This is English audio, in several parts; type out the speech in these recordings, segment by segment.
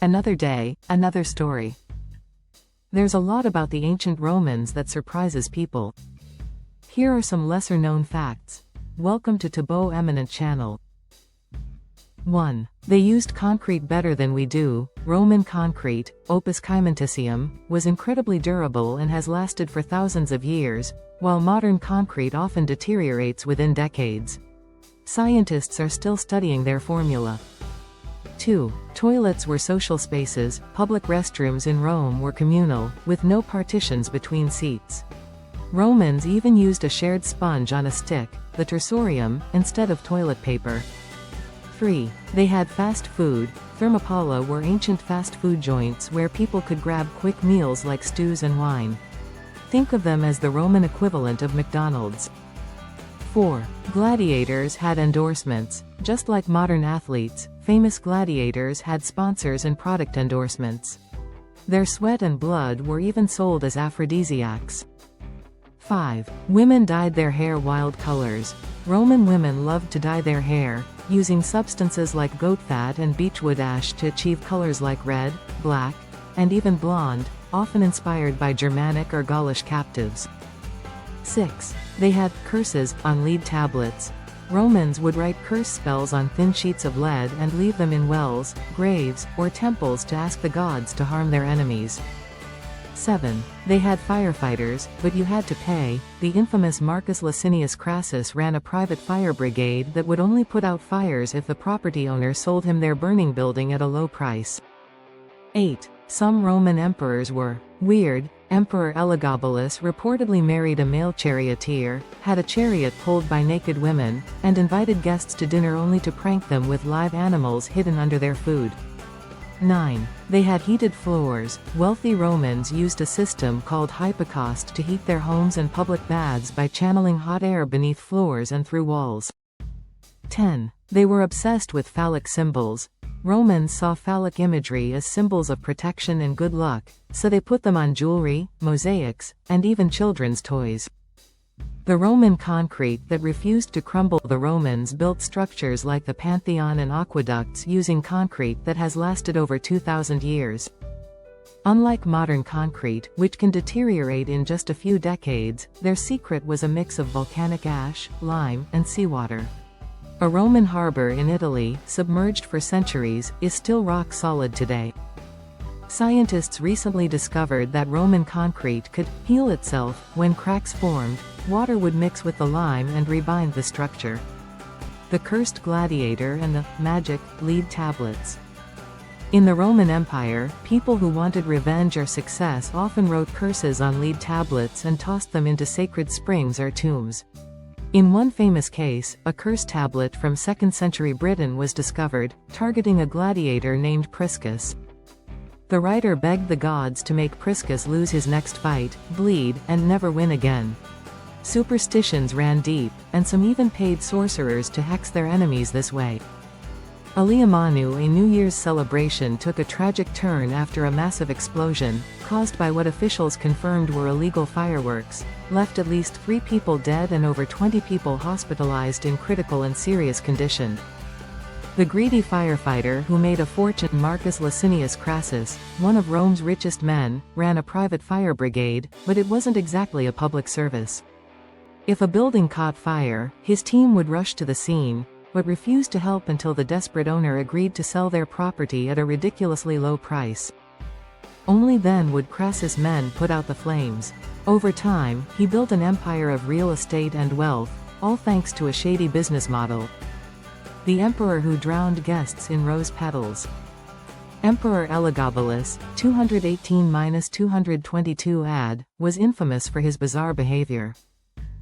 Another day, another story. There's a lot about the ancient Romans that surprises people. Here are some lesser-known facts. Welcome to Tabo Eminent Channel. 1. They used concrete better than we do. Roman concrete, opus caementicium, was incredibly durable and has lasted for thousands of years, while modern concrete often deteriorates within decades. Scientists are still studying their formula. 2. Toilets were social spaces. Public restrooms in Rome were communal, with no partitions between seats. Romans even used a shared sponge on a stick, the tersorium, instead of toilet paper. 3. They had fast food. Thermopylae were ancient fast food joints where people could grab quick meals like stews and wine. Think of them as the Roman equivalent of McDonald's. 4. Gladiators had endorsements. Just like modern athletes, famous gladiators had sponsors and product endorsements. Their sweat and blood were even sold as aphrodisiacs. 5. Women dyed their hair wild colors. Roman women loved to dye their hair, using substances like goat fat and beechwood ash to achieve colors like red, black, and even blonde, often inspired by Germanic or Gaulish captives. 6. They had curses on lead tablets. Romans would write curse spells on thin sheets of lead and leave them in wells, graves, or temples to ask the gods to harm their enemies. 7. They had firefighters, but you had to pay. The infamous Marcus Licinius Crassus ran a private fire brigade that would only put out fires if the property owner sold him their burning building at a low price. 8. Some Roman emperors were weird. Emperor Elagabalus reportedly married a male charioteer, had a chariot pulled by naked women, and invited guests to dinner only to prank them with live animals hidden under their food. 9. They had heated floors. Wealthy Romans used a system called hypocaust to heat their homes and public baths by channeling hot air beneath floors and through walls. 10. They were obsessed with phallic symbols. Romans saw phallic imagery as symbols of protection and good luck, so they put them on jewelry, mosaics, and even children's toys. The Roman concrete that refused to crumble. The Romans built structures like the Pantheon and aqueducts using concrete that has lasted over 2,000 years. Unlike modern concrete, which can deteriorate in just a few decades, their secret was a mix of volcanic ash, lime, and seawater. A Roman harbor in Italy, submerged for centuries, is still rock solid today. Scientists recently discovered that Roman concrete could heal itself. When cracks formed, water would mix with the lime and rebind the structure. The cursed gladiator and the magic lead tablets. In the Roman Empire, people who wanted revenge or success often wrote curses on lead tablets and tossed them into sacred springs or tombs. In one famous case, a curse tablet from 2nd century Britain was discovered, targeting a gladiator named Priscus. The writer begged the gods to make Priscus lose his next fight, bleed, and never win again. Superstitions ran deep, and some even paid sorcerers to hex their enemies this way. Aleamanu, a New Year's celebration, took a tragic turn after a massive explosion, caused by what officials confirmed were illegal fireworks, left at least 3 people dead and over 20 people hospitalized in critical and serious condition. The greedy firefighter who made a fortune. Marcus Licinius Crassus, one of Rome's richest men, ran a private fire brigade, but it wasn't exactly a public service. If a building caught fire, his team would rush to the scene, but refused to help until the desperate owner agreed to sell their property at a ridiculously low price. Only then would Crassus' men put out the flames. Over time, he built an empire of real estate and wealth, all thanks to a shady business model. The emperor who drowned guests in rose petals. Emperor Elagabalus, 218–222 AD, was infamous for his bizarre behavior.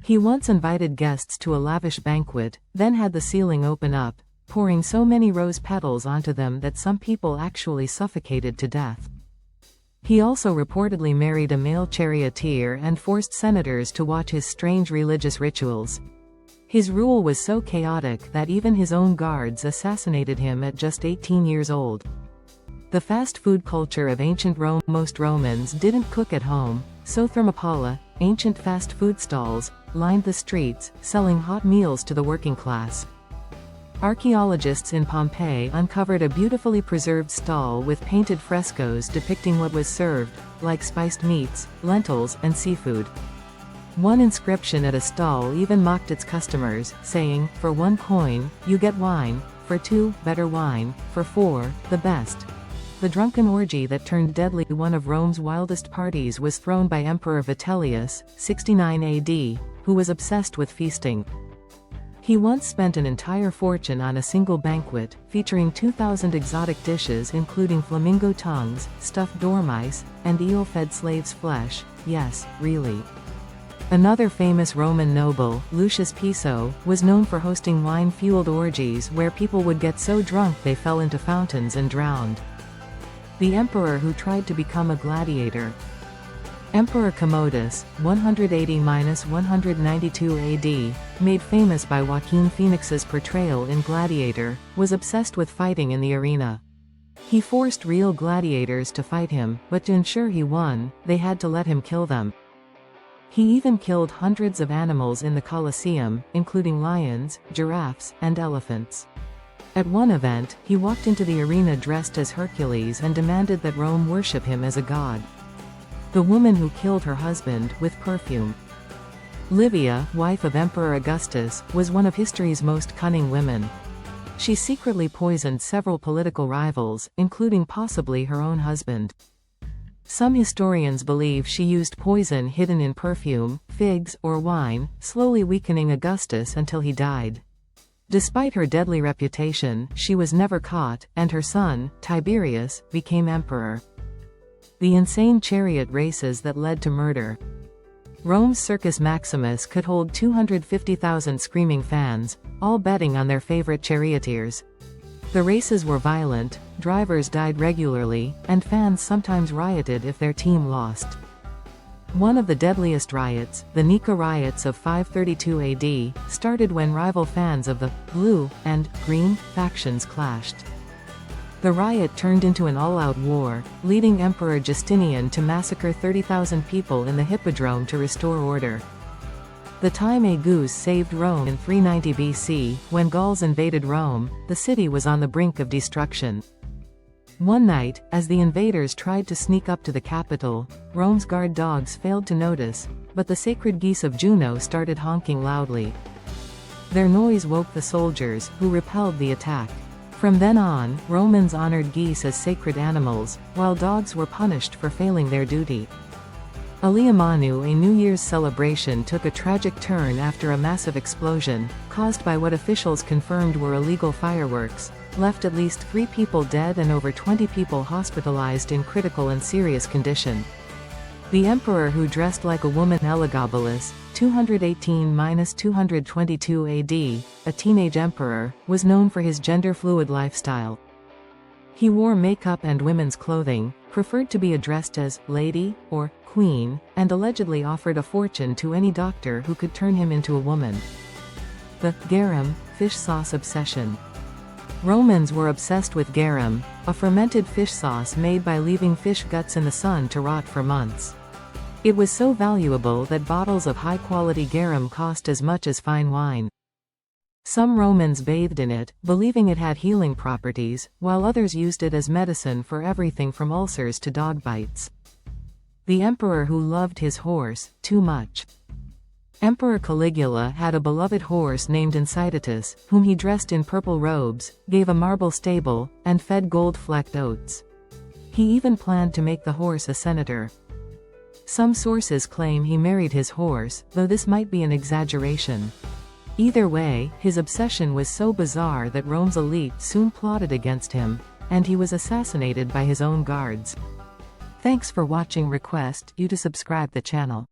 He once invited guests to a lavish banquet, then had the ceiling open up, pouring so many rose petals onto them that some people actually suffocated to death. He also reportedly married a male charioteer and forced senators to watch his strange religious rituals. His rule was so chaotic that even his own guards assassinated him at just 18 years old. The fast food culture of ancient Rome. Most Romans didn't cook at home, so Thermopylae, ancient fast food stalls, lined the streets, selling hot meals to the working class. Archaeologists in Pompeii uncovered a beautifully preserved stall with painted frescoes depicting what was served, like spiced meats, lentils, and seafood. One inscription at a stall even mocked its customers, saying, "For 1 coin, you get wine, for 2, better wine, for 4, the best." The drunken orgy that turned deadly, one of Rome's wildest parties, was thrown by Emperor Vitellius, 69 AD, who was obsessed with feasting. He once spent an entire fortune on a single banquet, featuring 2,000 exotic dishes including flamingo tongues, stuffed dormice, and eel-fed slave's flesh. Yes, really. Another famous Roman noble, Lucius Piso, was known for hosting wine-fueled orgies where people would get so drunk they fell into fountains and drowned. The emperor who tried to become a gladiator. Emperor Commodus, 180–192 AD, made famous by Joaquin Phoenix's portrayal in Gladiator, was obsessed with fighting in the arena. He forced real gladiators to fight him, but to ensure he won, they had to let him kill them. He even killed hundreds of animals in the Colosseum, including lions, giraffes, and elephants. At one event, he walked into the arena dressed as Hercules and demanded that Rome worship him as a god. The woman who killed her husband with perfume. Livia, wife of Emperor Augustus, was one of history's most cunning women. She secretly poisoned several political rivals, including possibly her own husband. Some historians believe she used poison hidden in perfume, figs, or wine, slowly weakening Augustus until he died. Despite her deadly reputation, she was never caught, and her son, Tiberius, became emperor. The insane chariot races that led to murder. Rome's Circus Maximus could hold 250,000 screaming fans, all betting on their favorite charioteers. The races were violent, drivers died regularly, and fans sometimes rioted if their team lost. One of the deadliest riots, the Nika riots of 532 AD, started when rival fans of the blue and green factions clashed. The riot turned into an all-out war, leading Emperor Justinian to massacre 30,000 people in the Hippodrome to restore order. The time a goose saved Rome in 390 BC, when Gauls invaded Rome, the city was on the brink of destruction. One night, as the invaders tried to sneak up to the capital, Rome's guard dogs failed to notice, but the sacred geese of Juno started honking loudly. Their noise woke the soldiers, who repelled the attack. From then on, Romans honored geese as sacred animals, while dogs were punished for failing their duty. Aleamanu, a New Year's celebration, took a tragic turn after a massive explosion, caused by what officials confirmed were illegal fireworks, left at least 3 people dead and over 20 people hospitalized in critical and serious condition. The emperor who dressed like a woman, Elagabalus, 218–222 AD, a teenage emperor, was known for his gender-fluid lifestyle. He wore makeup and women's clothing, preferred to be addressed as lady or queen, and allegedly offered a fortune to any doctor who could turn him into a woman. The garum fish sauce obsession. Romans were obsessed with garum, a fermented fish sauce made by leaving fish guts in the sun to rot for months. It was so valuable that bottles of high-quality garum cost as much as fine wine. Some Romans bathed in it, believing it had healing properties, while others used it as medicine for everything from ulcers to dog bites. The emperor who loved his horse too much. Emperor Caligula had a beloved horse named Incitatus, whom he dressed in purple robes, gave a marble stable, and fed gold-flecked oats. He even planned to make the horse a senator. Some sources claim he married his horse, though this might be an exaggeration. Either way, his obsession was so bizarre that Rome's elite soon plotted against him, and he was assassinated by his own guards. Thanks for watching. Request you to subscribe the channel.